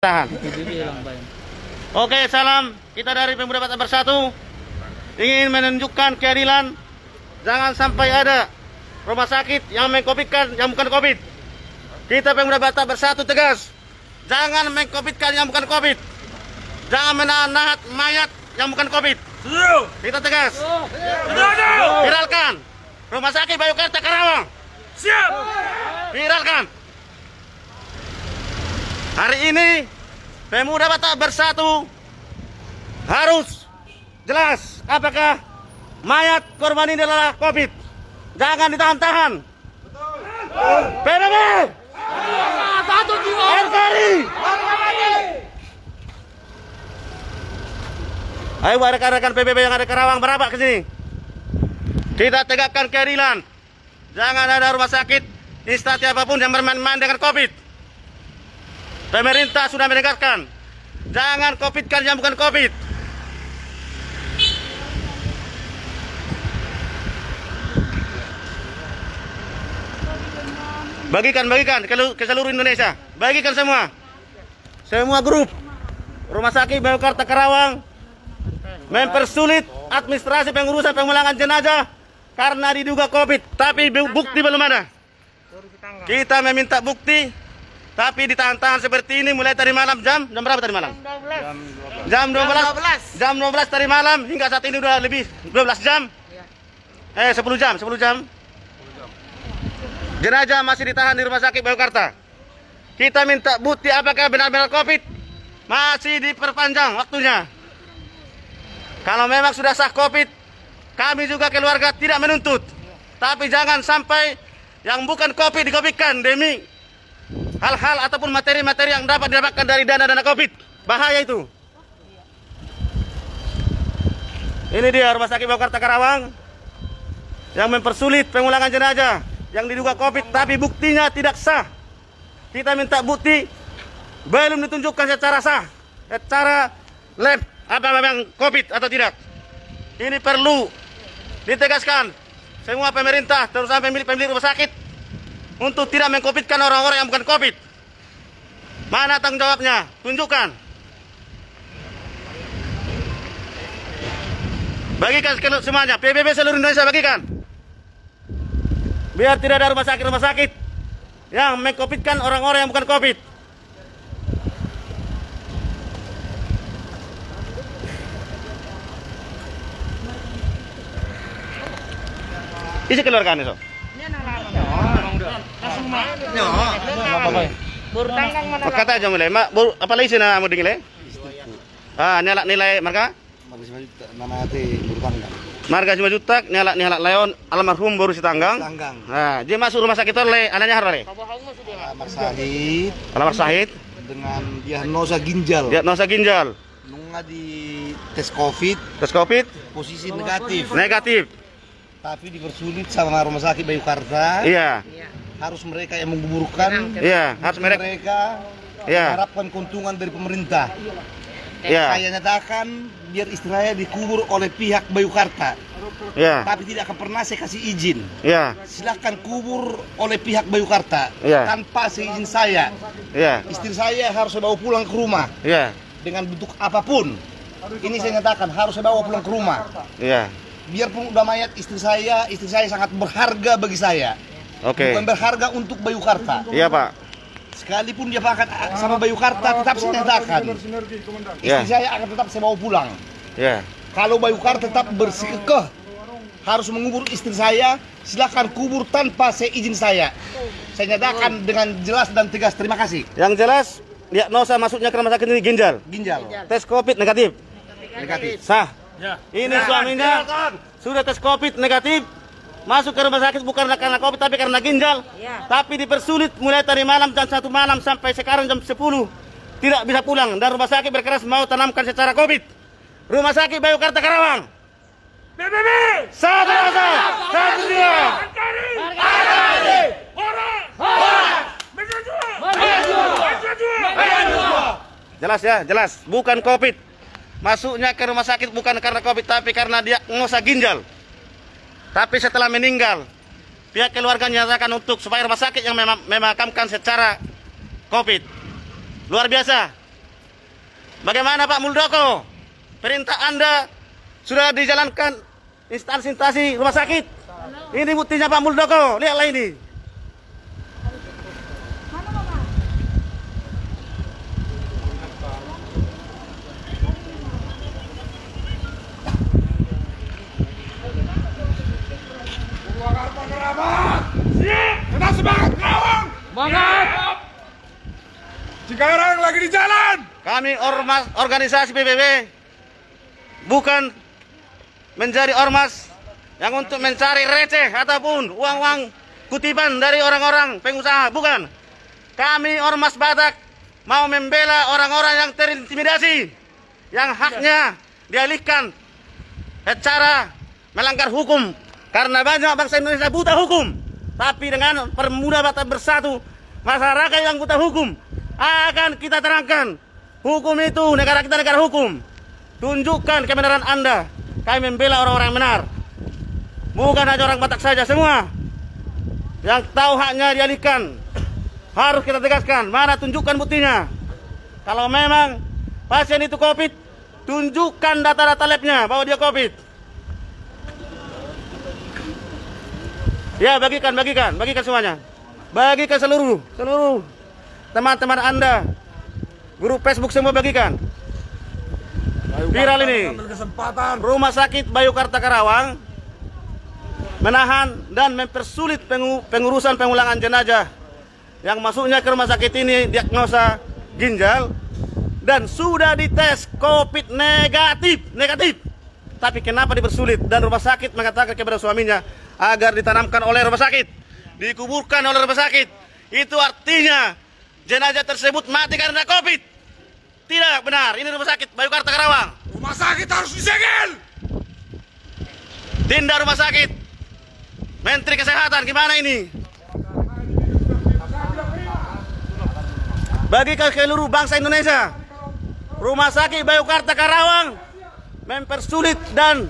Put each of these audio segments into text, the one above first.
Tahan. Oke, salam. Kita dari Pemuda Batak Bersatu ingin menunjukkan keadilan. Jangan sampai ada rumah sakit yang mengkopitkan yang bukan COVID. Kita Pemuda Batak Bersatu tegas. Jangan mengkopitkan yang bukan COVID. Jangan menahan mayat yang bukan COVID. Kita tegas. Viralkan. Rumah sakit Bayukarta Karawang. Siap. Viralkan. Hari ini Pemuda Batak Bersatu harus jelas apakah mayat korban ini adalah COVID. Jangan ditahan-tahan. PBB, RKRI. Ayo rekan-rekan PBB yang ada Karawang merapat ke sini. Kita tegakkan keadilan. Jangan ada rumah sakit, instansi apapun yang bermain-main dengan COVID. Pemerintah sudah menegakkan, jangan COVID-kan yang bukan COVID. Bagikan ke seluruh Indonesia. Bagikan semua grup. Rumah sakit Bayukarta Karawang mempersulit administrasi pengurusan pemulangan jenazah karena diduga COVID, tapi bukti belum ada. Kita meminta bukti. Tapi ditahan-tahan seperti ini mulai tadi malam jam berapa tadi malam? Jam 12. Jam 12 tadi malam hingga saat ini udah lebih 12 jam. 10 jam. Jenazah masih ditahan di rumah sakit Bayukarta. Kita minta bukti apakah benar-benar COVID. Masih diperpanjang waktunya. Kalau memang sudah sah COVID, kami juga keluarga tidak menuntut. Tapi jangan sampai yang bukan COVID dikopikan demi hal-hal ataupun materi-materi yang dapat didapatkan dari dana-dana COVID. Bahaya itu. Ini dia rumah sakit Bayukarta Karawang yang mempersulit pemulangan jenazah yang diduga COVID tapi buktinya tidak sah. Kita minta bukti belum ditunjukkan secara sah, secara lab apa memang COVID atau tidak. Ini perlu ditegaskan semua pemerintah, terutama pemilik rumah sakit, untuk tidak mengkopitkan orang-orang yang bukan COVID. Mana tanggung jawabnya? Tunjukkan. Bagikan semuanya. PBB seluruh Indonesia bagikan. Biar tidak ada rumah sakit yang mengkopitkan orang-orang yang bukan COVID. Isi keluarkan itu. Kata aja mulai, mak. Apa lagi sih nak mau dinilai? Nilai marga? Marga 5 juta, nilai Leon almarhum baru si tanggang. Nah, dia masuk rumah sakit oleh anaknya harus le. Alamar Sahid. Dengan diagnosa ginjal. Nunggu di tes COVID. Posisi negatif. Tapi dipersulit sama rumah sakit Bayukarta. Iya. Harus mereka yang menggugurkan. Iya, harus mereka. Iya. Harapkan keuntungan dari pemerintah. Iya. Saya nyatakan biar istilahnya dikubur oleh pihak Bayukarta. Iya. Tapi tidak akan pernah saya kasih izin. Iya. Silakan kubur oleh pihak Bayukarta. Iya. Tanpa seizin saya. Iya. Istri saya harus saya bawa pulang ke rumah. Iya. Dengan bentuk apapun. Ini saya nyatakan harus saya bawa pulang ke rumah. Iya. Biarpun udah mayat istri saya sangat berharga bagi saya. Oke. Bukan berharga untuk Bayukarta. Iya, Pak. Sekalipun dia pakai sama Bayukarta, tetap saya nyatakan istri saya akan tetap saya bawa pulang. Iya. Kalau Bayukarta tetap bersikekeh harus mengubur istri saya, silakan kubur tanpa seizin saya. Saya nyatakan dengan jelas dan tegas. Terima kasih. Yang jelas, diagnosa masuknya ke rumah sakit ini ginjal. Tes COVID negatif. Sah. Ya. Ini suaminya sudah tes COVID negatif, masuk ke rumah sakit bukan karena COVID tapi karena ginjal. Tapi dipersulit mulai tadi malam jam 1 malam sampai sekarang jam 10 tidak bisa pulang dan rumah sakit berkeras mau tanamkan secara COVID. Rumah sakit Bayukarta Karawang. PBB. Satu rasa, satu dia. Jelas ya, jelas. Bukan COVID. Masuknya ke rumah sakit bukan karena COVID tapi karena diagnosa ginjal. Tapi setelah meninggal, pihak keluarga menyatakan untuk supaya rumah sakit yang memakamkan secara COVID. Luar biasa. Bagaimana Pak Muldoko? Perintah Anda sudah dijalankan instansi-instansi rumah sakit. Ini buktinya Pak Muldoko. Lihatlah ini. Siap! Kita semangat Karawang! Semangat! Cikarang lagi di jalan! Kami ormas organisasi PBB bukan menjadi ormas yang untuk mencari receh ataupun uang-uang kutipan dari orang-orang pengusaha, bukan. Kami ormas Batak mau membela orang-orang yang terintimidasi, yang haknya dialihkan secara melanggar hukum. Karena banyak bangsa Indonesia buta hukum. Tapi dengan Permuda Batak Bersatu, masyarakat yang buta hukum akan kita terangkan. Hukum itu, negara kita negara hukum. Tunjukkan kebenaran Anda. Kami membela orang-orang yang benar. Bukan hanya orang Batak saja, semua yang tahu haknya dialihkan. Harus kita tegaskan. Mana tunjukkan buktinya. Kalau memang pasien itu COVID, tunjukkan data-data labnya bahwa dia COVID. Ya, bagikan semuanya. Bagikan seluruh teman-teman Anda. Grup Facebook semua bagikan. Viral ini. Rumah Sakit Bayukarta Karawang menahan dan mempersulit pengurusan pengulangan jenazah yang masuknya ke rumah sakit ini diagnosa ginjal dan sudah dites COVID negatif. Tapi kenapa dipersulit? Dan rumah sakit mengatakan kepada suaminya agar ditanamkan oleh rumah sakit, dikuburkan oleh rumah sakit. Itu artinya jenazah tersebut mati karena COVID. Tidak benar. Ini rumah sakit Bayukarta Karawang. Rumah sakit harus disegel! Tindak rumah sakit. Menteri Kesehatan gimana ini? Bagi ke seluruh bangsa Indonesia, Rumah Sakit Bayukarta Karawang mempersulit dan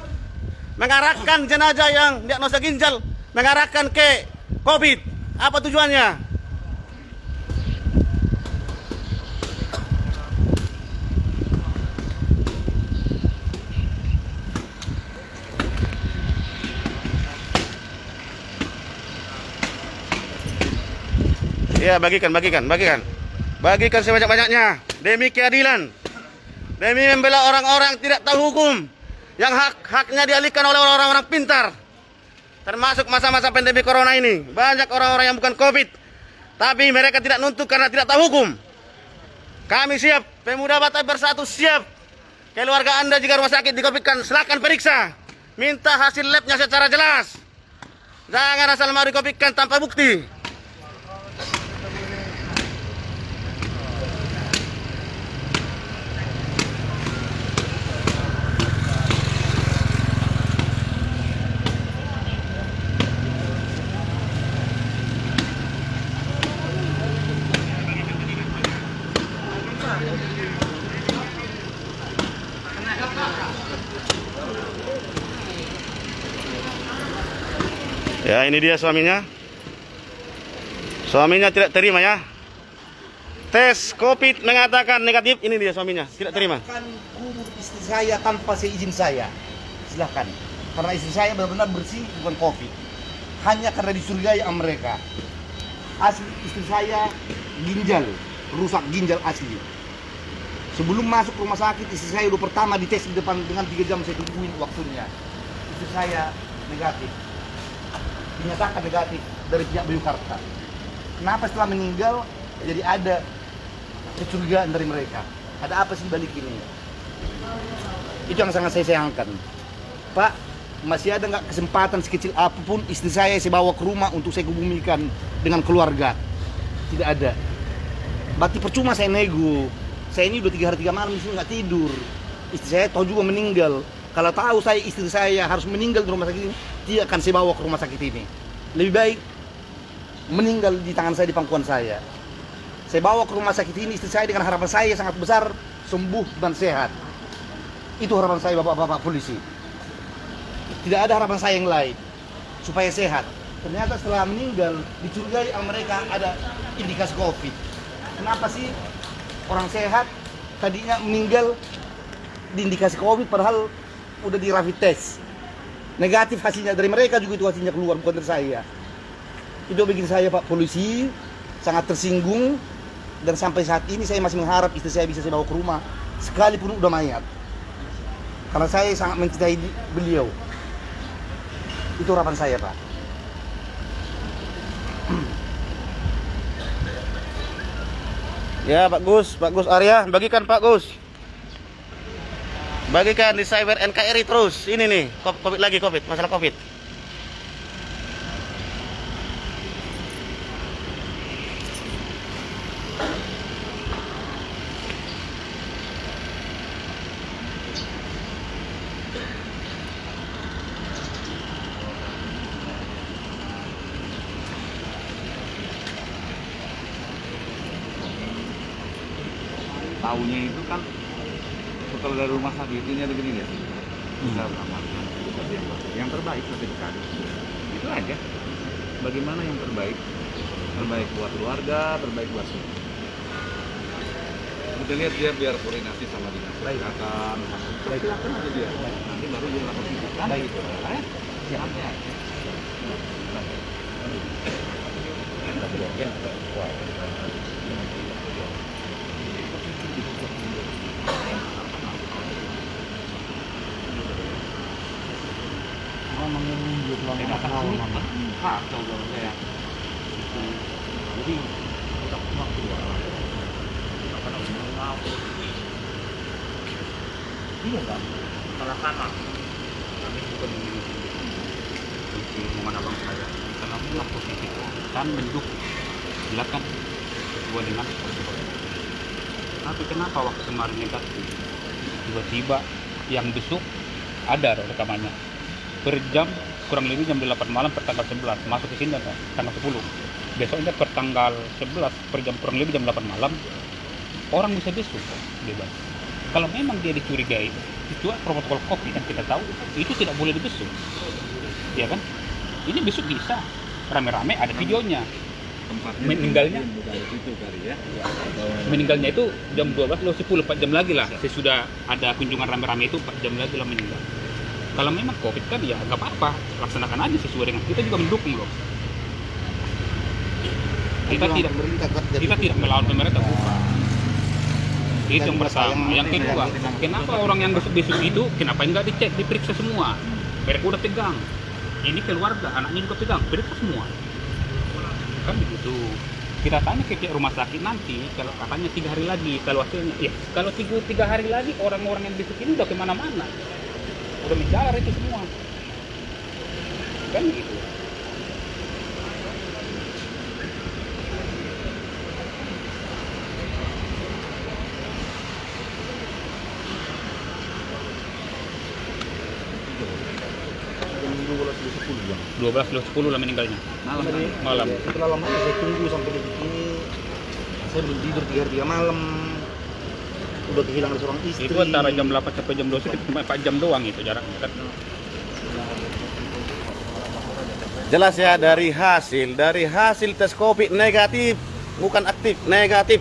mengarahkan jenazah yang diagnosa ginjal mengarahkan ke COVID. Apa tujuannya? Ya, bagikan sebanyak-banyaknya demi keadilan, demi membela orang-orang yang tidak tahu hukum, yang haknya dialihkan oleh orang-orang pintar. Termasuk masa-masa pandemi corona ini, banyak orang-orang yang bukan COVID, tapi mereka tidak nuntut karena tidak tahu hukum. Kami siap, Pemuda Batak Bersatu siap. Keluarga Anda jika rumah sakit di-COVID-kan, silakan periksa. Minta hasil labnya secara jelas. Jangan asal mau di-COVID-kan tanpa bukti. Ya, ini dia suaminya. Suaminya tidak terima ya. Tes COVID mengatakan negatif. Ini dia suaminya, tidak terima. Kan kubur istri saya tanpa seizin saya. Silahkan. Karena istri saya benar-benar bersih, bukan COVID. Hanya karena dicurigai sama mereka. Asli istri saya ginjal, rusak ginjal asli. Sebelum masuk rumah sakit, istri saya udah pertama dites di depan dengan 3 jam saya tungguin waktunya. Istri saya negatif. Dinyatakan negatif dari pihak Bayukarta. Kenapa setelah meninggal jadi ada kecurigaan dari mereka? Ada apa sih balik ini? Itu yang sangat saya sayangkan. Pak, masih ada nggak kesempatan sekecil apapun istri saya bawa ke rumah untuk saya kebumikan dengan keluarga? Tidak ada. Berarti percuma saya nego. Saya ini udah 3 hari 3 malam di sini nggak tidur. Istri saya tahu juga meninggal. Kalau tahu saya istri saya harus meninggal di rumah sakit ini, dia akan saya bawa ke rumah sakit ini. Lebih baik meninggal di tangan saya, di pangkuan saya. Saya bawa ke rumah sakit ini istri saya dengan harapan saya sangat besar sembuh dan sehat. Itu harapan saya, bapak-bapak polisi. Tidak ada harapan saya yang lain supaya sehat. Ternyata setelah meninggal dicurigai sama mereka ada indikasi COVID. Kenapa sih orang sehat tadinya meninggal diindikasi COVID padahal udah di rapid test. Negatif hasilnya, dari mereka juga itu hasilnya keluar, bukan dari saya. Itu bikin saya Pak polisi sangat tersinggung, dan sampai saat ini saya masih mengharap istri saya bisa saya bawa ke rumah sekalipun udah mayat. Karena saya sangat mencintai beliau. Itu harapan saya, Pak. Ya Pak Gus Arya, bagikan Pak Gus. Bagikan di Cyber NKRI terus. Ini nih, COVID, masalah COVID. Tahunya itu kan kalau dari rumah sakit ini ada gini ya, bisa beramalkan yang terbaik lebih dekat. Itu aja. Bagaimana yang terbaik? Terbaik buat keluarga, terbaik buat semua. Kita lihat dia biar koordinasi sama dinas kesehatan. Silakan aja dia. Nanti baru dia lapor kan? Baik itu. Santai aja. Jadi kita waktu iya kan salah sama kami juga memiliki hubungan abang saya karena pulang positif kan menduk silakan dua dengan tapi kenapa waktu kemarin negatif tiba-tiba yang besok ada rekamannya per jam kurang lebih jam 8 malam per tanggal 11 masuk ke sini kan tanggal 10 besoknya per tanggal 11 per jam kurang lebih jam 8 malam orang bisa besuk bebas. Kalau memang dia dicurigai itu protokol COVID yang kita tahu itu tidak boleh dibesuk ya kan, ini besuk bisa rame-rame ada videonya. Meninggalnya itu kali ya. Meninggalnya itu jam 12 lo 10 4 jam lagi lah sesudah ada kunjungan rame-rame itu 4 jam lagi lah meninggal. Kalau memang COVID kan ya nggak apa-apa, laksanakan aja sesuai dengan kita juga mendukung loh. Kita tidak melawan pemerintah bukan. Itu yang pertama. Yang kedua, kenapa orang yang besuk-besuk itu kenapa nggak dicek, diperiksa semua? Mereka udah pegang. Ini keluarga, anaknya juga pegang, periksa semua. Kan begitu. Kita tanya ke pihak rumah sakit nanti, kalau katanya 3 hari lagi, kalau hasilnya, ya kalau 3 hari lagi orang-orang yang besuk ini udah kemana-mana. Udah menjalar itu semua kan gitu. Jam 12.10 lah meninggalnya malam. Setelah lama saya tunggu sampai detik ini, saya belum tidur 3 malam. Udah kehilangan seorang istri. Itu antara jam 8 sampai jam 12 cuma 4 jam doang itu jaraknya kan. Jelas ya dari hasil tes COVID negatif, bukan aktif, negatif.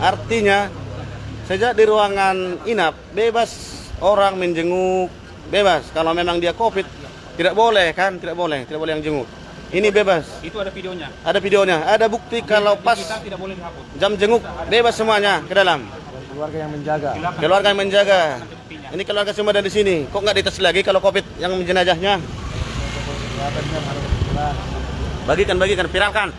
Artinya sejak di ruangan inap bebas orang menjenguk, bebas. Kalau memang dia COVID tidak boleh kan, tidak boleh yang jenguk. Ini bebas. Itu ada videonya. Ada videonya, ada bukti kalau pas kita tidak boleh dihapus. jam jenguk bebas semuanya ke dalam. Keluarga yang menjaga. Keluarga yang menjaga. Ini keluarga semua ada di sini. Kok nggak dites lagi kalau COVID yang jenazahnya? Bagikan, viralkan.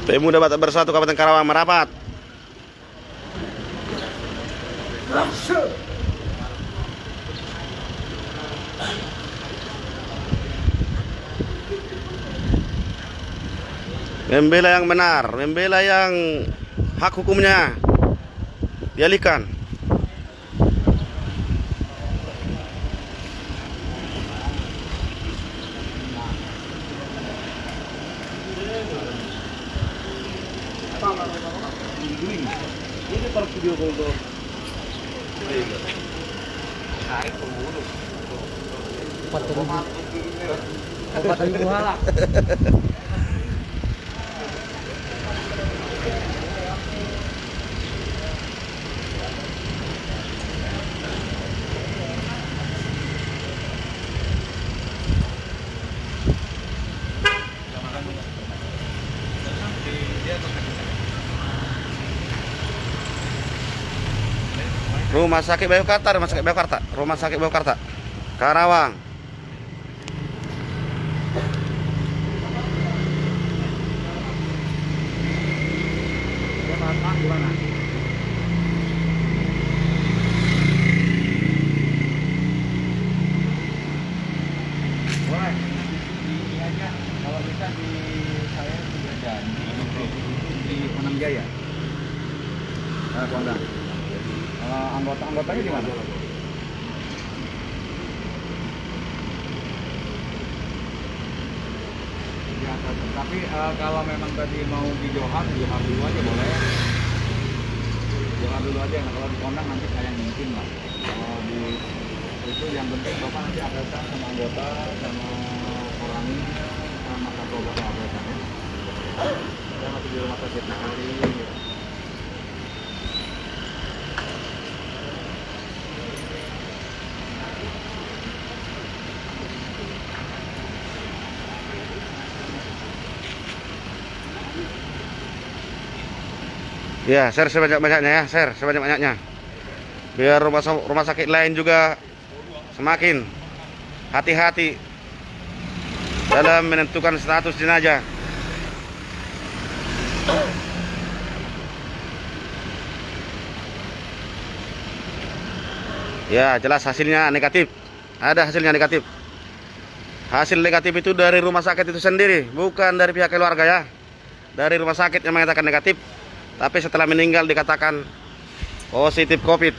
Pemuda Batak Bersatu Kabupaten Karawang merapat. Membela yang benar, membela yang hak hukumnya dialihkan. Ini per video call. Rumah Sakit Bayukarta, Rumah Sakit Bayukarta, Rumah Sakit Bayukarta, Karawang. Boleh. Ini aja. Kalau bisa di saya sudah janji di Menang Jaya. Kondang. Anggotanya di mana? Ya, tapi kalau memang tadi mau di Johar dulu aja boleh. Johar dulu aja. Nah, kalau di Kondang nanti saya mungkin lah. Kalau di itu yang penting bapak nanti adresan sama anggota sama orangnya sama kantor bapak adresan ya. Saya masih di rumah sakit Nakari. Ya, share sebanyak-banyaknya ya, share sebanyak-banyaknya. Biar rumah sakit lain juga semakin hati-hati dalam menentukan status jenazah. Ya, jelas hasilnya negatif. Ada hasilnya negatif. Hasil negatif itu dari rumah sakit itu sendiri, bukan dari pihak keluarga ya. Dari rumah sakit yang mengatakan negatif. Tapi setelah meninggal dikatakan positif COVID.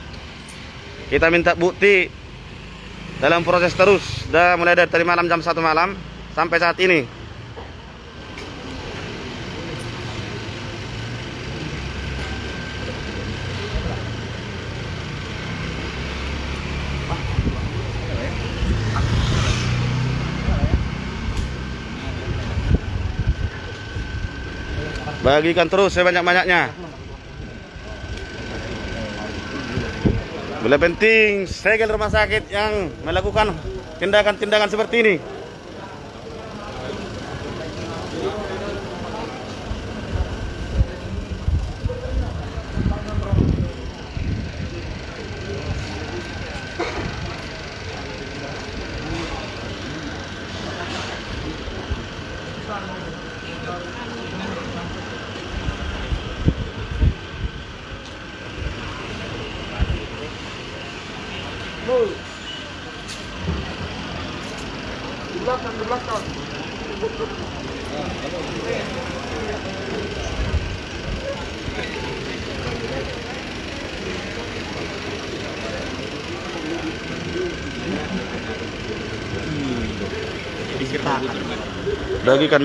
Kita minta bukti dalam proses terus. Sudah mulai dari malam jam 1 malam sampai saat ini. Bagikan terus sebanyak-banyaknya. Bila penting segel rumah sakit yang melakukan tindakan-tindakan seperti ini. Di belakang.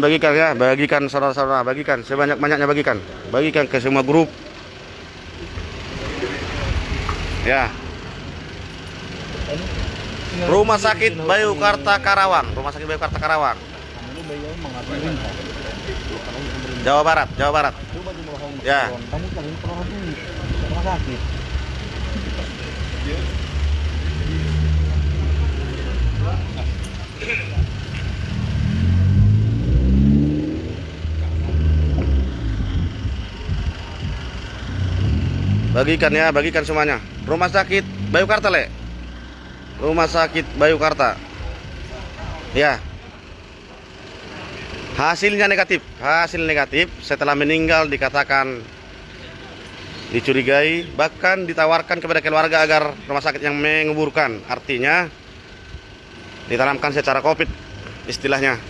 Bagikan ya, bagikan saudara-saudara, bagikan sebanyak-banyaknya, bagikan ke semua grup. Ya. Rumah Sakit Bayukarta Karawang, Rumah Sakit Bayukarta Karawang. Jawa Barat. Ya. Kamu cari rumah sakit. Bagikan ya, bagikan semuanya. Rumah Sakit Bayukarta, Le. Rumah Sakit Bayukarta. Ya. Hasilnya negatif. Hasil negatif setelah meninggal dikatakan dicurigai, bahkan ditawarkan kepada keluarga agar rumah sakit yang menguburkan. Artinya ditanamkan secara COVID istilahnya.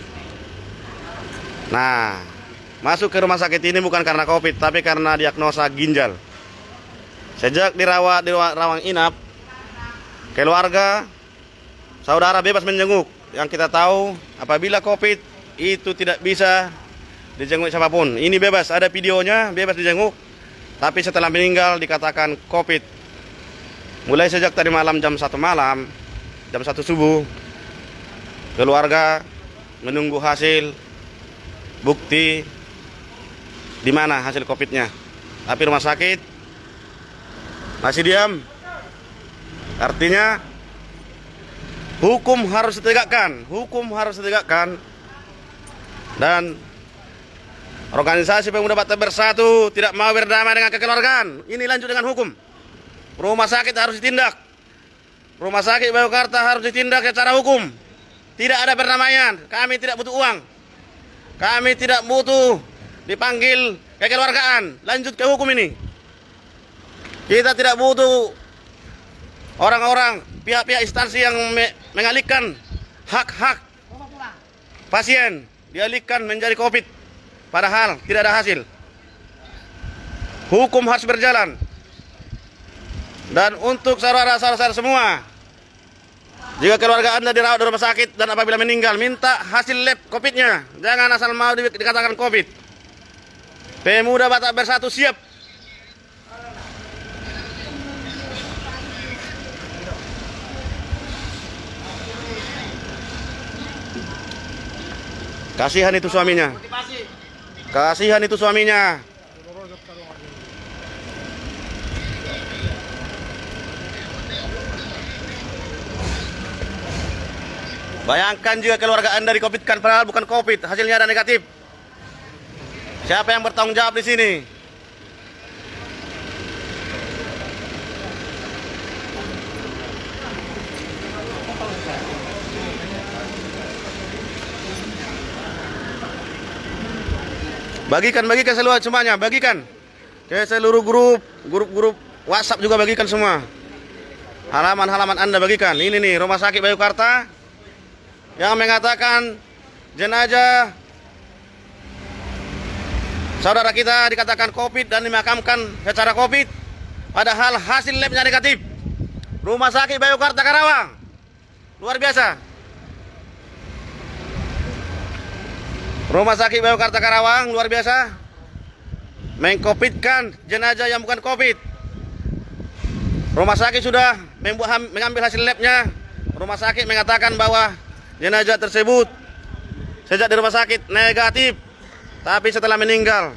Nah, masuk ke rumah sakit ini bukan karena COVID, tapi karena diagnosa ginjal. Sejak dirawat di ruang inap, keluarga, saudara bebas menjenguk. Yang kita tahu, apabila COVID itu tidak bisa dijenguk siapapun. Ini bebas, ada videonya, bebas dijenguk. Tapi setelah meninggal dikatakan COVID. Mulai sejak tadi malam jam 1 malam, jam 1 subuh, keluarga menunggu hasil bukti di mana hasil COVID-nya. Tapi rumah sakit masih diam. Artinya hukum harus ditegakkan, dan organisasi pemuda Batak Bersatu tidak mau berdamai dengan kekeluargaan. Ini lanjut dengan hukum. Rumah sakit harus ditindak. Rumah sakit Baukarta harus ditindak secara hukum. Tidak ada perdamaian. Kami tidak butuh uang. Kami tidak butuh dipanggil kekeluargaan. Lanjut ke hukum ini. Kita tidak butuh orang-orang, pihak-pihak instansi yang mengalihkan hak-hak pasien, dialihkan menjadi COVID, padahal tidak ada hasil. Hukum harus berjalan. Dan untuk saudara-saudara semua, jika keluarga Anda dirawat di rumah sakit dan apabila meninggal, minta hasil lab COVID-nya. Jangan asal mau dikatakan COVID. Pemuda Batak Bersatu siap. Kasihan itu suaminya. Kasihan itu suaminya. Bayangkan jika keluarga Anda di-COVID-kan padahal bukan COVID, hasilnya ada negatif. Siapa yang bertanggung jawab di sini? Bagikan semuanya, bagikan ke seluruh grup WhatsApp juga, bagikan semua. Halaman-halaman Anda bagikan. Ini nih Rumah Sakit Baukarta yang mengatakan jenazah saudara kita dikatakan COVID dan dimakamkan secara COVID, padahal hasil labnya negatif. Rumah Sakit Baukarta Karawang, luar biasa. Rumah Sakit Baukarta Karawang luar biasa, meng-COVID-kan jenazah yang bukan COVID. Rumah sakit sudah mengambil hasil labnya. Rumah sakit mengatakan bahwa jenazah tersebut sejak di rumah sakit negatif, tapi setelah meninggal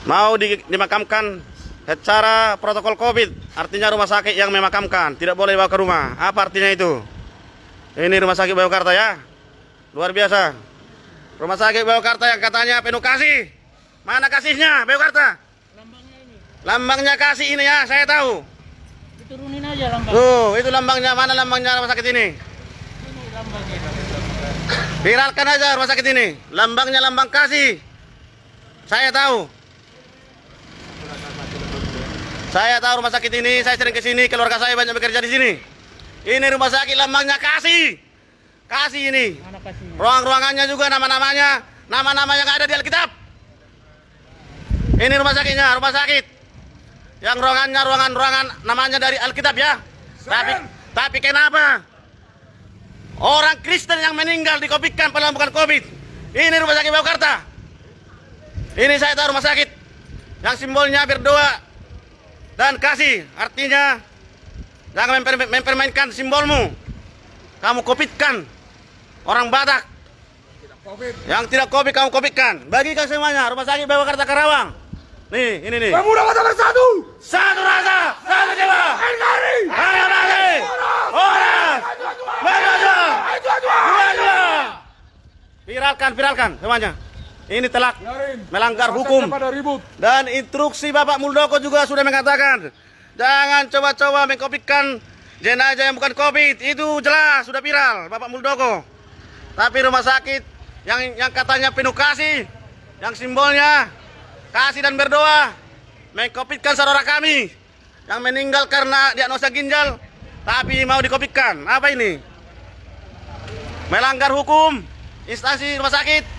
mau dimakamkan secara protokol COVID. Artinya rumah sakit yang memakamkan tidak boleh dibawa ke rumah. Apa artinya itu? Ini Rumah Sakit Baukarta ya, luar biasa. Rumah Sakit Baukarta yang katanya penuh kasih. Mana kasihnya Baukarta? Lambangnya ini. Lambangnya kasih ini ya, saya tahu. Diturunin aja lambangnya. Tuh, itu lambangnya. Mana lambangnya rumah sakit ini? Ini lambangnya. Viralkan aja rumah sakit ini. Lambangnya lambang kasih. Saya tahu. Saya tahu rumah sakit ini, saya sering ke sini, keluarga saya banyak bekerja di sini. Ini rumah sakit lambangnya kasih. Kasih ini. Mana kasihnya? Ruang-ruangannya juga nama-namanya yang ada di Alkitab. Ini rumah sakitnya, rumah sakit. Yang ruangan namanya dari Alkitab ya. Tapi kenapa orang Kristen yang meninggal di-COVID-kan padahal bukan COVID? Ini Rumah Sakit Baukarta. Ini saya tahu rumah sakit yang simbolnya berdoa dan kasih. Artinya jangan mempermainkan simbolmu. Kamu COVID-kan orang Batak. Yang tidak COVID kamu COVID-kan. Bagikan semuanya. Rumah Sakit Baukarta Karawang. Nih, ini nih. Pemuda Batak Bersatu. Satu rasa, satu jiwa. NKRI. Hari orang. Maju. Viralkan semuanya. Ini telah melanggar hukum. Dan instruksi Bapak Muldoko juga sudah mengatakan, jangan coba-coba meng-COVID-kan jenazah yang bukan COVID. Itu jelas sudah viral Bapak Muldoko. Tapi rumah sakit yang katanya penuh kasih, yang simbolnya kasih dan berdoa, meng-COVID-kan saudara kami yang meninggal karena diagnosa ginjal, tapi mau di-COVID-kan. Apa ini? Melanggar hukum instansi rumah sakit.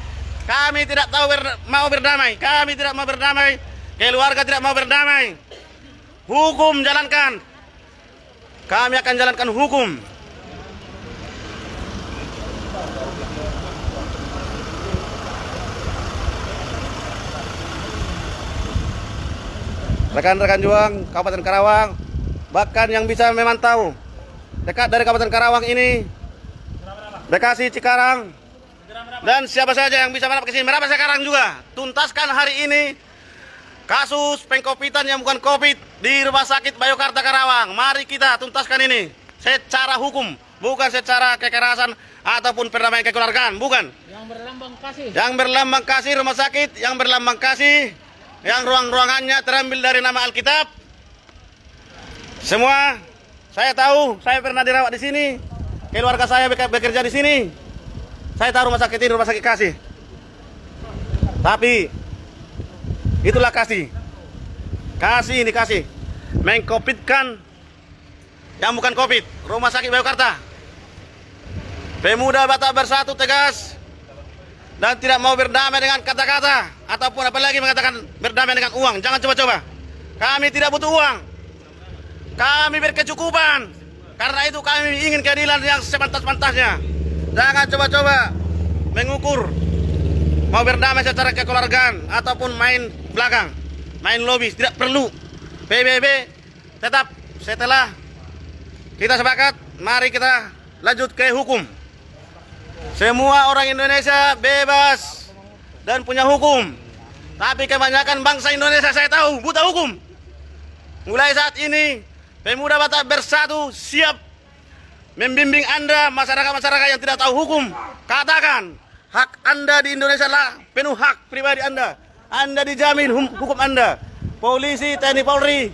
Kami tidak mau berdamai. Kami tidak mau berdamai. Keluarga tidak mau berdamai. Hukum jalankan. Kami akan jalankan hukum. rekan-rekan juang Kabupaten Karawang, bahkan yang bisa memantau dekat dari Kabupaten Karawang ini, Bekasi, Cikarang, dan siapa saja yang bisa merapat ke sini, merapat sekarang juga. Tuntaskan hari ini kasus pengkopitan yang bukan COVID di Rumah Sakit Bayokarta Karawang. Mari kita tuntaskan ini secara hukum, bukan secara kekerasan ataupun perdamaian kekeluargaan, bukan. Yang berlambang kasih. Yang berlambang kasih rumah sakit, yang berlambang kasih, yang ruang-ruangannya terambil dari nama Alkitab. Semua saya tahu, saya pernah dirawat di sini. Keluarga saya bekerja di sini. Saya tahu rumah sakit ini rumah sakit kasih. Tapi itulah kasih. Kasih ini kasih. Mengkopitkan yang bukan COVID. Rumah sakit Bayokarta. Pemuda Batak Bersatu tegas dan tidak mau berdamai dengan kata-kata ataupun apalagi mengatakan berdamai dengan uang. Jangan coba-coba. Kami tidak butuh uang. Kami berkecukupan. Karena itu kami ingin keadilan yang sepantas-pantasnya. Jangan coba-coba mengukur mau berdamai secara kekeluargaan ataupun main belakang, main lobby. Tidak perlu. PBB tetap setelah kita sepakat, mari kita lanjut ke hukum. Semua orang Indonesia bebas dan punya hukum. Tapi kebanyakan bangsa Indonesia saya tahu buta hukum. Mulai saat ini Pemuda Batak Bersatu siap membimbing Anda, masyarakat-masyarakat yang tidak tahu hukum. Katakan, hak Anda di Indonesia lah penuh hak pribadi Anda. Anda dijamin hukum Anda. Polisi, TNI, Polri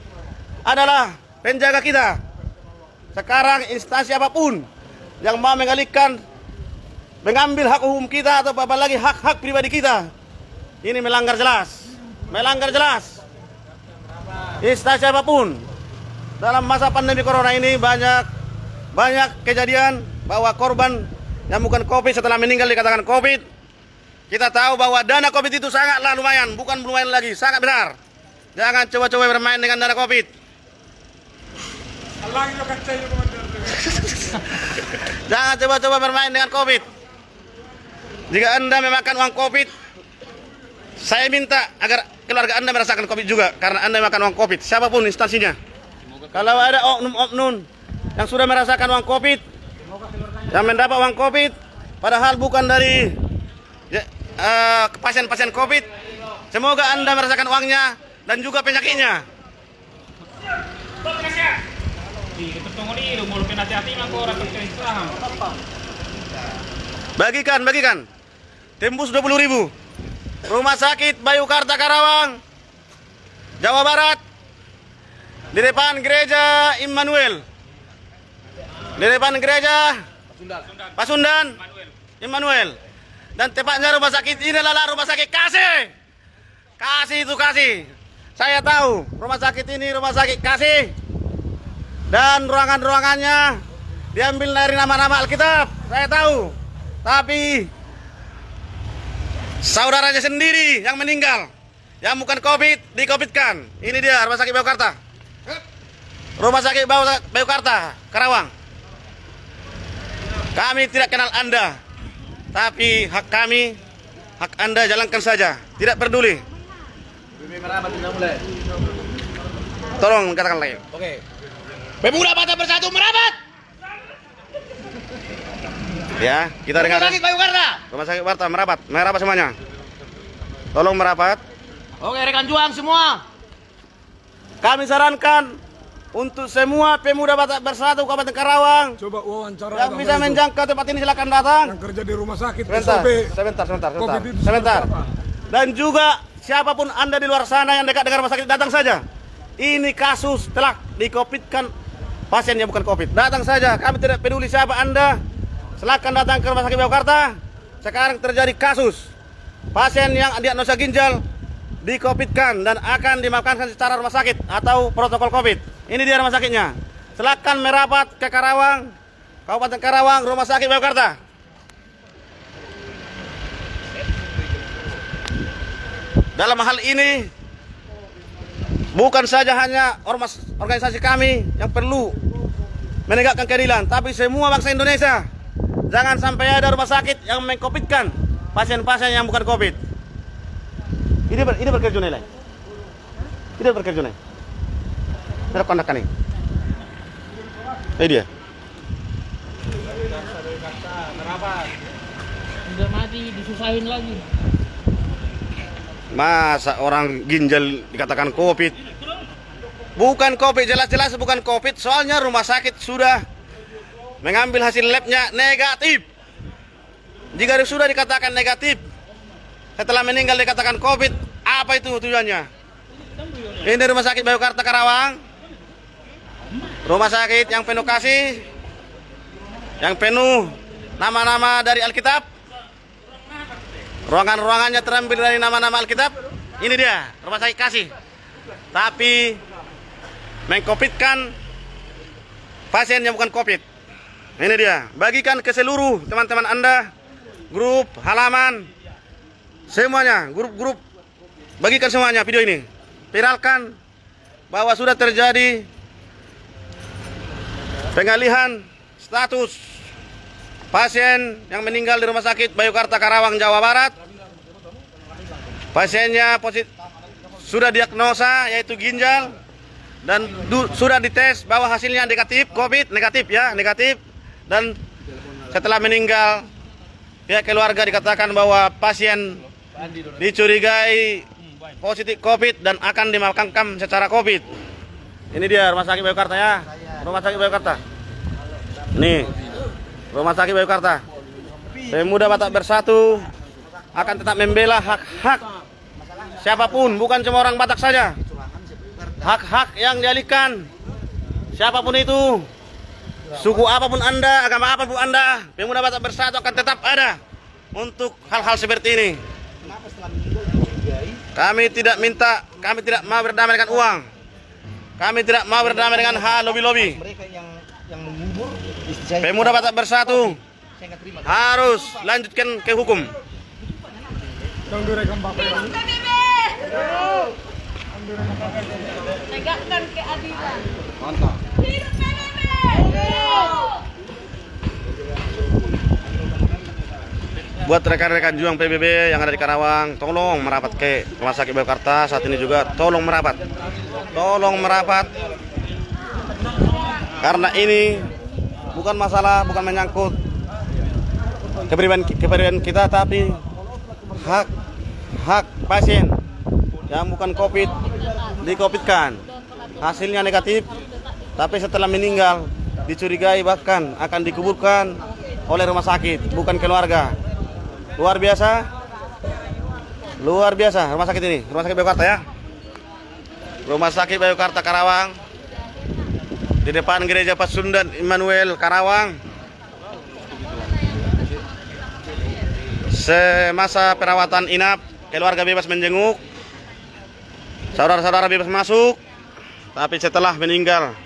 adalah penjaga kita. Sekarang instansi apapun yang mau mengalihkan, mengambil hak hukum kita atau apalagi hak-hak pribadi kita, ini melanggar jelas. Melanggar jelas. Instansi apapun. Dalam masa pandemi corona ini banyak kejadian bahwa korban yang bukan COVID setelah meninggal dikatakan COVID. Kita tahu bahwa dana COVID itu sangatlah lumayan, bukan lumayan lagi, sangat besar. Jangan coba-coba bermain dengan dana COVID. Jangan coba-coba bermain dengan COVID. Jika Anda memakan uang COVID, saya minta agar keluarga Anda merasakan COVID juga karena Anda memakan uang COVID, siapapun instansinya. Kalau ada oknum-oknum yang sudah merasakan uang COVID, yang mendapat uang COVID, padahal bukan dari pasien-pasien COVID, semoga Anda merasakan uangnya dan juga penyakitnya. Bagikan. Tembus 20.000. Rumah Sakit Bayokarta Karawang, Jawa Barat. Di depan gereja Immanuel. Di depan gereja Pasundan Immanuel. Dan tepatnya rumah sakit ini adalah rumah sakit kasih. Kasih itu kasih. Saya tahu rumah sakit ini rumah sakit kasih. Dan ruangan-ruangannya diambil dari nama-nama Alkitab. Saya tahu. Tapi saudaranya sendiri yang meninggal, yang bukan COVID, di-COVID-kan. Ini dia rumah sakit Bayokarta. Rumah sakit Bayokarta, Karawang. Kami tidak kenal Anda, tapi hak kami, hak Anda jalankan saja. Tidak peduli. Tolong katakan lagi. Oke. Pemuda Batak Bersatu merapat. Ya, kita dengar. Rumah Sakit Bayokarta. Rumah sakit Bayokarta merapat semuanya. Tolong merapat. Oke, rekan juang semua. Kami sarankan untuk semua pemuda Batak Bersatu Kabupaten Karawang Coba wawancara yang bisa menjangkau tempat ini silakan datang. yang kerja di rumah sakit Sebentar. Dan juga siapapun Anda di luar sana yang dekat dengan rumah sakit datang saja. Ini kasus telah di-COVID-kan pasien yang bukan COVID. Datang saja, kami tidak peduli siapa Anda. Silakan datang ke rumah sakit Bayokarta. Sekarang terjadi kasus pasien yang diagnosa ginjal di-COVID-kan dan akan dimakamkan secara rumah sakit atau protokol COVID. Ini dia rumah sakitnya. Silakan merapat ke Karawang, Kabupaten Karawang, Rumah Sakit Bayokarta. Dalam hal ini bukan saja hanya ormas organisasi kami yang perlu menegakkan keadilan, tapi semua bangsa Indonesia. Jangan sampai ada rumah sakit yang meng-COVID-kan pasien-pasien yang bukan COVID. Ini berkerja nilai. Tidak berkerja nilai. Ada kontak nih. Ini dia. Udah mati, disusahin lagi. Masa orang ginjal dikatakan COVID? Bukan COVID, jelas-jelas bukan COVID. Soalnya rumah sakit sudah mengambil hasil labnya negatif. Jika sudah dikatakan negatif, setelah meninggal dikatakan COVID, apa itu tujuannya? Ini rumah sakit Bayangkara Karawang, rumah sakit yang penuh kasih, yang penuh nama-nama dari Alkitab. Ruangan-ruangannya terambil dari nama-nama Alkitab. Ini dia, rumah sakit kasih. Tapi mengkopitkan pasien yang bukan COVID. Ini dia, bagikan ke seluruh teman-teman Anda, grup, halaman, semuanya, grup-grup, bagikan semuanya video ini. Viralkan bahwa sudah terjadi pengalihan status pasien yang meninggal di Rumah Sakit Bayangkara Karawang, Jawa Barat. Pasiennya sudah diagnosa yaitu ginjal dan sudah dites bahwa hasilnya negatif COVID, negatif ya, negatif. Dan setelah meninggal pihak keluarga dikatakan bahwa pasien dicurigai positif COVID dan akan dimakamkan secara COVID. Ini dia Rumah Sakit Bayangkara ya, Rumah Sakit Bayangkara. Nih, Rumah Sakit Bayangkara. Pemuda Batak Bersatu akan tetap membela hak-hak siapapun, bukan cuma orang Batak saja. Hak-hak yang dialihkan siapapun itu, suku apapun Anda, agama apapun Anda, Pemuda Batak Bersatu akan tetap ada untuk hal-hal seperti ini. Kami tidak mau berdamai dengan uang. Kami tidak mau berdamai dengan hal lobby-lobby. Mereka yang mengubur istri saya. Pemuda Batak Bersatu Saya nggak terima. harus lanjutkan ke hukum. Tegakkan keadilan. Mantap. Hidup PBB! Buat rekan-rekan juang PBB yang ada di Karawang, tolong merapat ke Rumah Sakit Bayangkara saat ini juga. Tolong merapat. Tolong merapat. Karena ini bukan masalah, bukan menyangkut kepribadian kita, tapi hak pasien yang bukan COVID di-COVID-kan. Hasilnya negatif, tapi setelah meninggal dicurigai bahkan akan dikuburkan oleh rumah sakit, bukan keluarga. Luar biasa rumah sakit ini, Rumah Sakit Bayangkara ya. Rumah Sakit Bayangkara Karawang, di depan Gereja Pasundan Immanuel Karawang. Semasa perawatan inap, keluarga bebas menjenguk, saudara-saudara bebas masuk, tapi setelah meninggal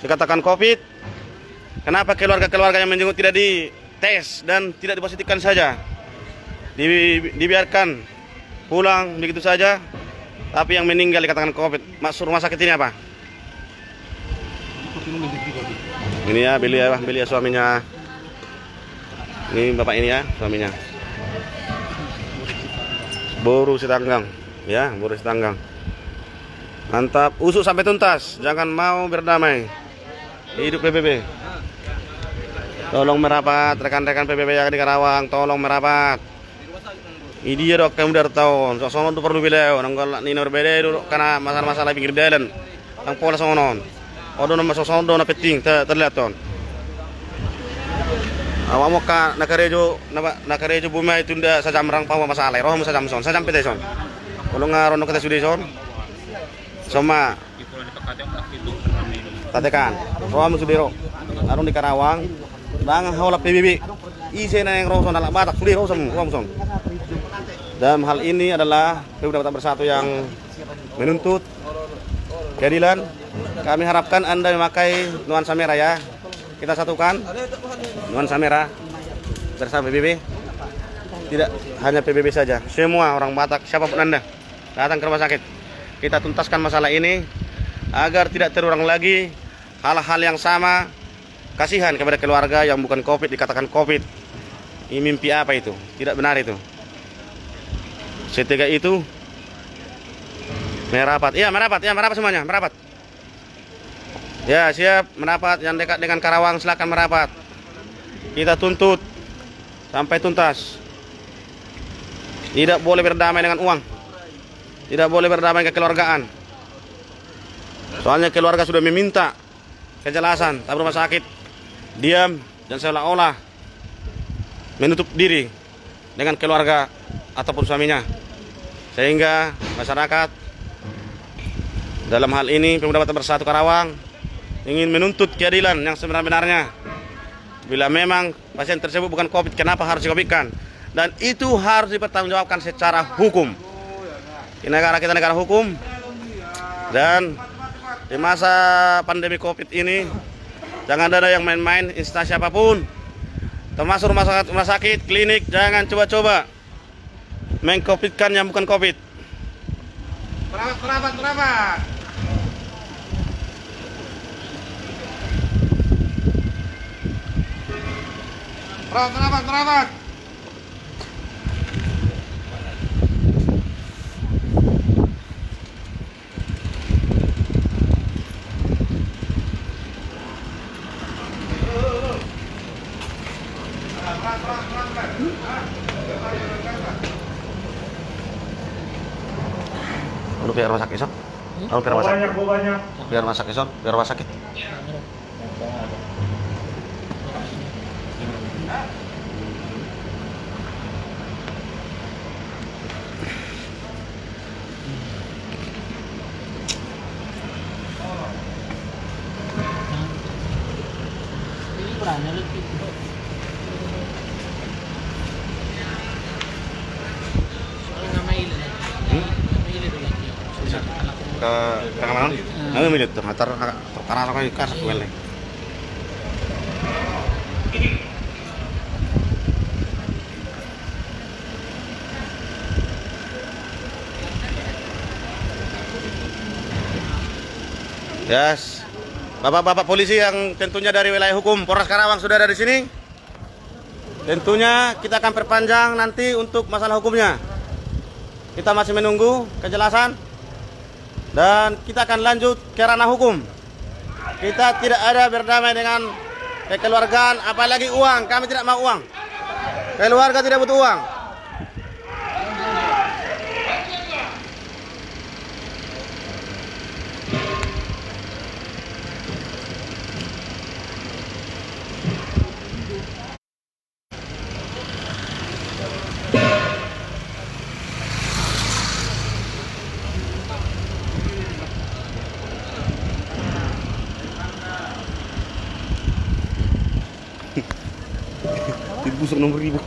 dikatakan COVID. Kenapa keluarga-keluarga yang menjenguk tidak dites dan tidak dipositifkan saja, dibiarkan pulang begitu saja, tapi yang meninggal dikatakan COVID. Masuk rumah sakit ini apa? Ini ya, beliau suaminya. Ini bapak ini ya, suaminya. Boru Sitanggang, ya, Boru Sitanggang. Mantap, usut sampai tuntas, jangan mau berdamai. Hidup PBB. Tolong merapat, rekan-rekan PBB yang di Karawang, tolong merapat. Ini dia dok, kamu udah tahu, soalnya itu perlu beliau, nongol ini berbeda dulu karena masalah-masalah pinggir jalan, yang pola sonon. Odo nama sosondo na peting terlihat ton. Awak mau ka nakarejo bumi itu nda sajam rang pawa masalah. Roh sajam son, sajam pete son. Kalau ngaron kata sudah son. Sama tatekan. Roh sudiro. Arun di Karawang, bang hawla PBB. Isi na yang roh son alak Batak sudiro son. Dalam hal ini adalah Pemuda Batak Bersatu yang menuntut keadilan. Kami harapkan Anda memakai nuansa merah ya. Kita satukan nuansa merah bersama PBB. Tidak hanya PBB saja, semua orang Batak, siapapun Anda datang ke rumah sakit. Kita tuntaskan masalah ini agar tidak terulang lagi hal-hal yang sama. Kasihan kepada keluarga yang bukan COVID dikatakan COVID. Ini mimpi apa itu? Tidak benar itu. Setiga itu merapat. Iya, merapat semuanya, merapat. Ya, siap merapat. Yang dekat dengan Karawang silakan merapat. Kita tuntut sampai tuntas. Tidak boleh berdamai dengan uang. Tidak boleh berdamai kekeluargaan. Soalnya keluarga sudah meminta kejelasan, tapi rumah sakit diam dan seolah-olah menutup diri dengan keluarga ataupun suaminya. Sehingga masyarakat dalam hal ini Pemuda Batak Bersatu Karawang ingin menuntut keadilan yang sebenarnya. Bila memang pasien tersebut bukan COVID, kenapa harus di-COVID-kan? Dan itu harus dipertanggungjawabkan secara hukum. Di negara kita negara hukum. Dan di masa pandemi COVID ini, jangan ada yang main-main instansi apapun. Termasuk rumah sakit, klinik, jangan coba-coba meng-COVID-kan yang bukan COVID. Merapat. Merapat. Lu biar rumah sakit, Sob. Lu biar rumah sakit. Biar rumah sakit, Sob. Biar rumah sakit. Ini berani lebih. Soalnya nama ini lagi. Nama ini lagi. Ke mana? Nah, milit tuh, ngatar perkara apa ikan weleng. Yes. Bapak-bapak polisi yang tentunya dari wilayah hukum Polres Karawang sudah ada di sini. Tentunya kita akan perpanjang nanti untuk masalah hukumnya. Kita masih menunggu kejelasan dan kita akan lanjut ke ranah hukum. Kita tidak ada berdamai dengan kekeluargaan, apalagi uang. Kami tidak mau uang. Keluarga tidak butuh uang. Busuk nomor 1000.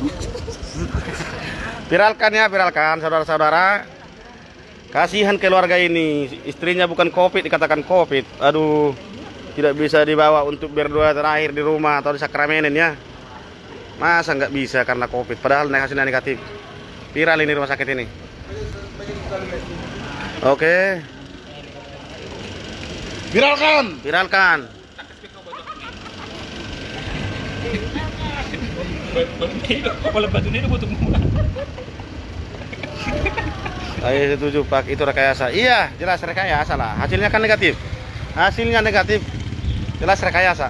Viralkan ya, viralkan saudara-saudara. Kasihan keluarga ini, istrinya bukan COVID dikatakan COVID. Aduh, tidak bisa dibawa untuk berdoa terakhir di rumah atau di sakramenin ya. Masa nggak bisa karena COVID, padahal hasilnya negatif. Viral ini rumah sakit ini. Oke. Viralkan. Kepala batu ini butuh Saya setuju Pak, itu rekayasa. Iya, jelas rekayasa lah. Hasilnya kan negatif. Jelas rekayasa.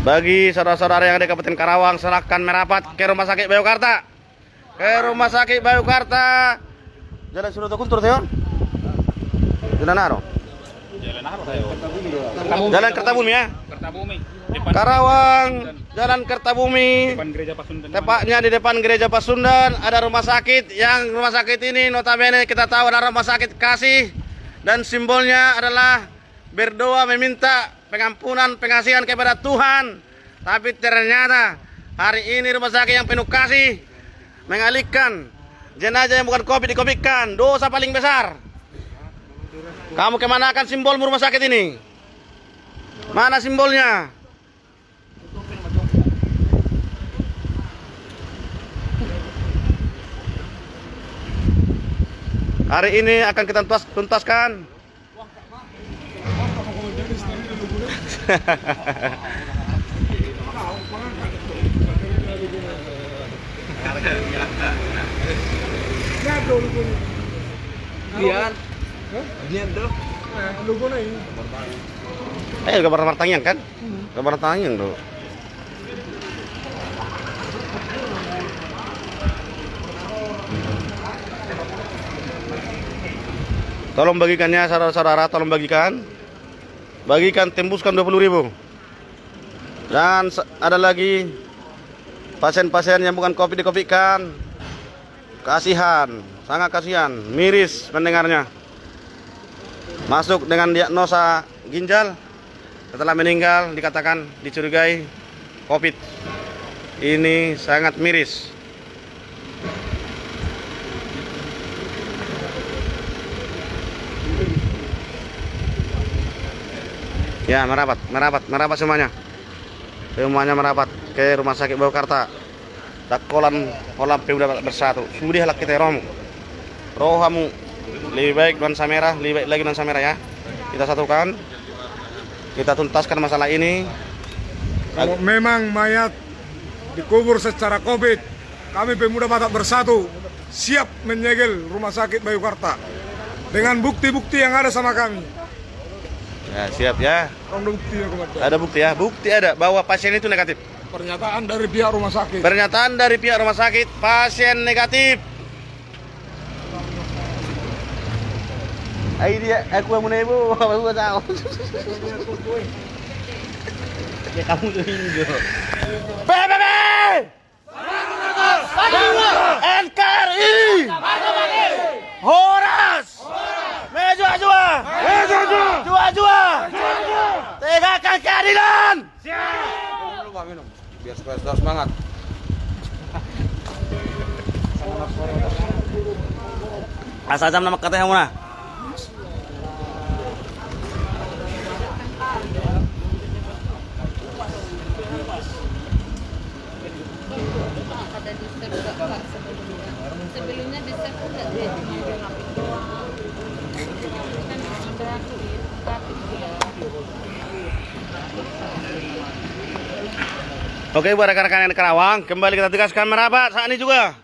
Bagi saudara-saudara yang ada di Kabupaten Karawang, silakan merapat ke Rumah Sakit Bayukarta. Jalan Suroto Kuntur, Teon. Jalan Naro. Jalan Kertabumi ya. Kertabumi. Karawang, Jalan Kertabumi. Depan Gereja Pasundan. Tepatnya di depan Gereja Pasundan ada rumah sakit. Yang rumah sakit ini notabene kita tahu adalah rumah sakit kasih dan simbolnya adalah berdoa meminta pengampunan, pengasihan kepada Tuhan. Tapi ternyata hari ini rumah sakit yang penuh kasih mengalihkan jenazah yang bukan COVID di-COVID-kan. Dosa paling besar. Kamu kemana akan simbol rumah sakit ini? Mana simbolnya? Hari ini akan kita tuntaskan. Gambar martangyang kan? Gambar martangyang tuh. Tolong bagikannya saudara-saudara, tolong bagikan. Bagikan, tembuskan 20.000. Dan ada lagi pasien-pasien yang bukan COVID di-COVID-kan. Kasihan, sangat kasihan, miris mendengarnya. Masuk dengan diagnosa ginjal, setelah meninggal dikatakan dicurigai COVID. Ini sangat miris. Ya, merapat semuanya. Semuanya merapat ke Rumah Sakit Baukarta. Dakolan kolam Pemda bersatu. Sudahlah kita rohamu lebih baik nuansa merah, lebih baik lagi nuansa merah ya. Kita satukan. Kita tuntaskan masalah ini. Kalau memang mayat dikubur secara COVID, kami Pemuda Batak Bersatu siap menyegel Rumah Sakit Baukarta dengan bukti-bukti yang ada sama kami. Ya, siap ya. Ada bukti ya, bukti ada bahwa pasien itu negatif. Pernyataan dari pihak rumah sakit. Pernyataan dari pihak rumah sakit, pasien negatif. Ay dia, aku mau nebo, aku tahu. Ya kamu tuh hingga. PBB! NKRI! Horas! Jua-jua! Jua-jua! Tegakkan keadilan! Biar supaya semangat. Asal jam nama katanya mana? Ada di Pak sebelumnya di Oke, buat rekan-rekan yang di Karawang, kembali kita tegaskan merapat saat ini juga.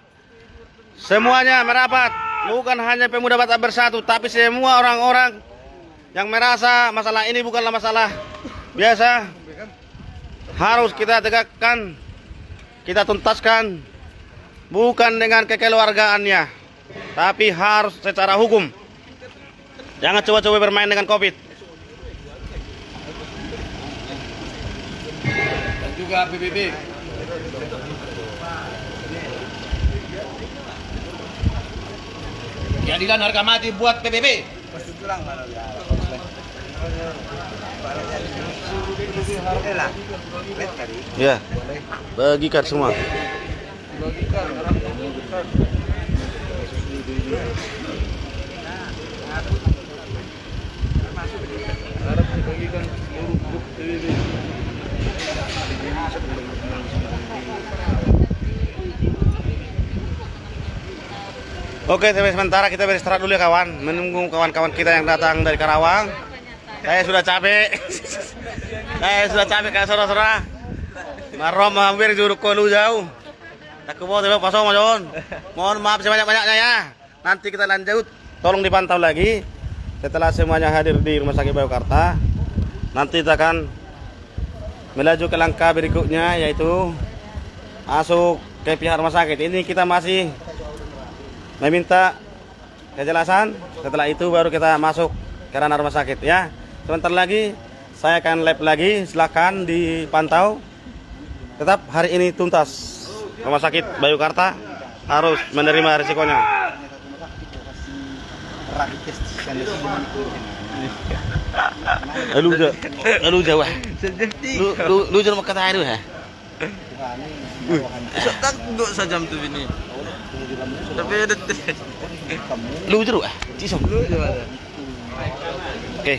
Semuanya merapat, bukan hanya Pemuda Batak Bersatu, tapi semua orang-orang yang merasa masalah ini bukanlah masalah biasa. Harus kita tegakkan, kita tuntaskan, bukan dengan kekeluargaannya, tapi harus secara hukum. Jangan coba-coba bermain dengan COVID. Juga PBB. Keadilan harga mati buat PBB. Ya, bagikan semua. Oke, sementara kita beristirahat dulu ya kawan. Menunggu kawan-kawan kita yang datang dari Karawang. Saya sudah capek. Saya sudah capek kayak saudara-saudara. Marom hampir juruk kolu jauh. Tak mau tiba pasong John. Mohon maaf sebanyak-banyaknya ya. Nanti kita lanjut. Tolong dipantau lagi. Setelah semuanya hadir di Rumah Sakit Baukarta, nanti kita akan melaju ke langkah berikutnya, yaitu masuk ke pihak rumah sakit. Ini kita masih meminta kejelasan. Setelah itu baru kita masuk ke ranah rumah sakit ya. Sebentar lagi saya akan live lagi, silakan dipantau. Tetap hari ini tuntas. Rumah sakit Baukarta harus menerima risikonya. Lu jauh. Lu jangan mau kata itu ya. Tak duduk sajam tu ini. Tapi ada Lu jeruk cisong. Oke.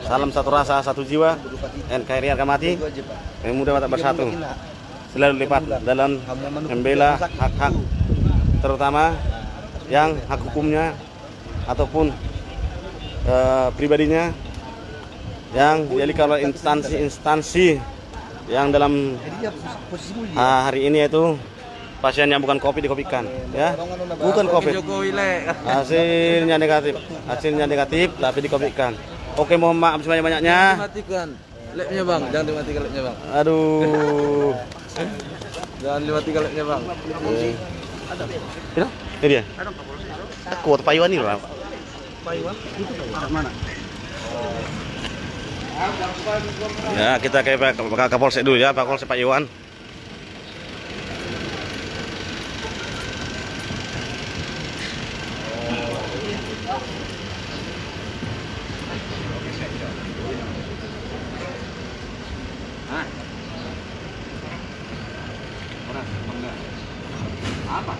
Salam satu rasa, satu jiwa. NKRI harga mati. Pemuda Batak Bersatu selalu lipat dalam membela hak-hak, terutama yang hak hukumnya ataupun pribadinya yang dimiliki oleh instansi-instansi yang dalam hari ini, yaitu pasien yang bukan COVID dikopikan, ya. Bukan COVID. Hasilnya negatif, tapi dikopikan. Oke, mohon maaf sebanyak-banyaknya. Matikan labnya bang, jangan dimatikan labnya bang. Aduh. Jangan dimatikan labnya bang. Ini dia. Kuat payuan ini loh. Ya, kita ke Pak Kapolsek dulu ya, Pak Kapolsek Pak Iwan. Apa?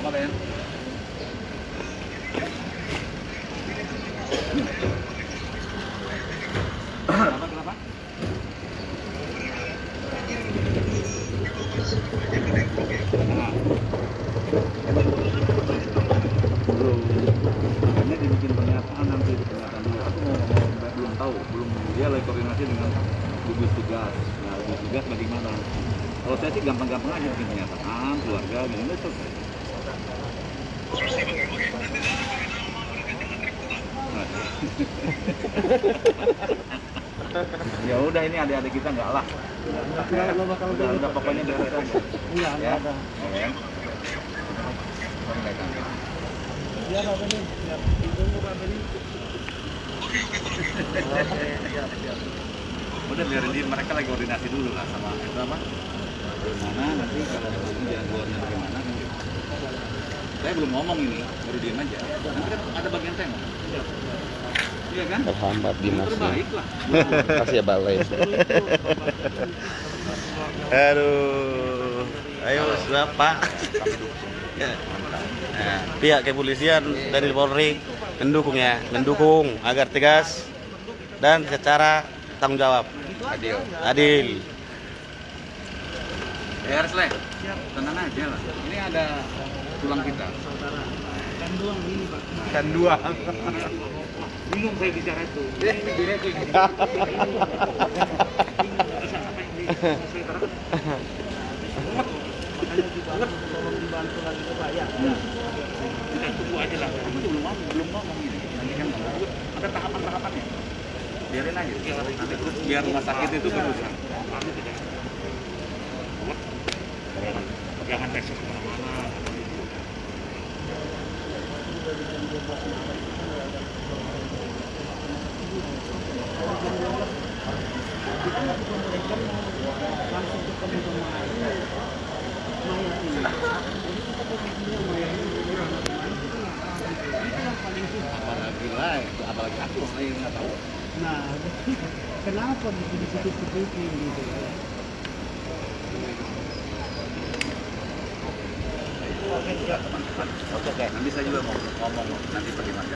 Apa Ben? Kenapa? Makanya dibikin pernyataan nanti di pernyataan dulu. Aku belum tahu, dia lagi koordinasi dengan gugus tugas. Nah, gugus tugas bagaimana? Kalau saya sih gampang-gampang aja bikin pernyataan, keluarga, gitu selesai. Ya udah, ini adik-adik kita enggak lah. Udah pokoknya beres aja. Ya. Udah biarin dia, mereka lagi koordinasi dulu lah sama itu apa? Bagaimana nanti kalau jadwalnya bagaimana nanti. Saya belum ngomong ini, baru diam aja. Nanti kan ada bagian saya ngomong. Iya kan? Terhambat Dimas. Terbaik lah. Kasih ya balai. Aduh. Ayo Bapak. Nah, pihak kepolisian dari Polri mendukung agar tegas dan secara tanggung jawab. Adil. Ya, Sleh. Tenang aja lah. Ini ada tulang kita. Kan dua. Bingung saya bicara itu. Tolong dibantu lagi ke Pak ya. Kita tunggu aja lah. Kamu belum ngomong ini. Nanti kan ada tahapan-tahapannya. Biarin aja. Biar rumah sakit itu berusaha. Jangan teknis kemana-mana. Apalagi aku saya nggak tahu. Nah, kenapa di situ gitu ya? Oke, nanti saya juga mau ngomong nanti bagaimana.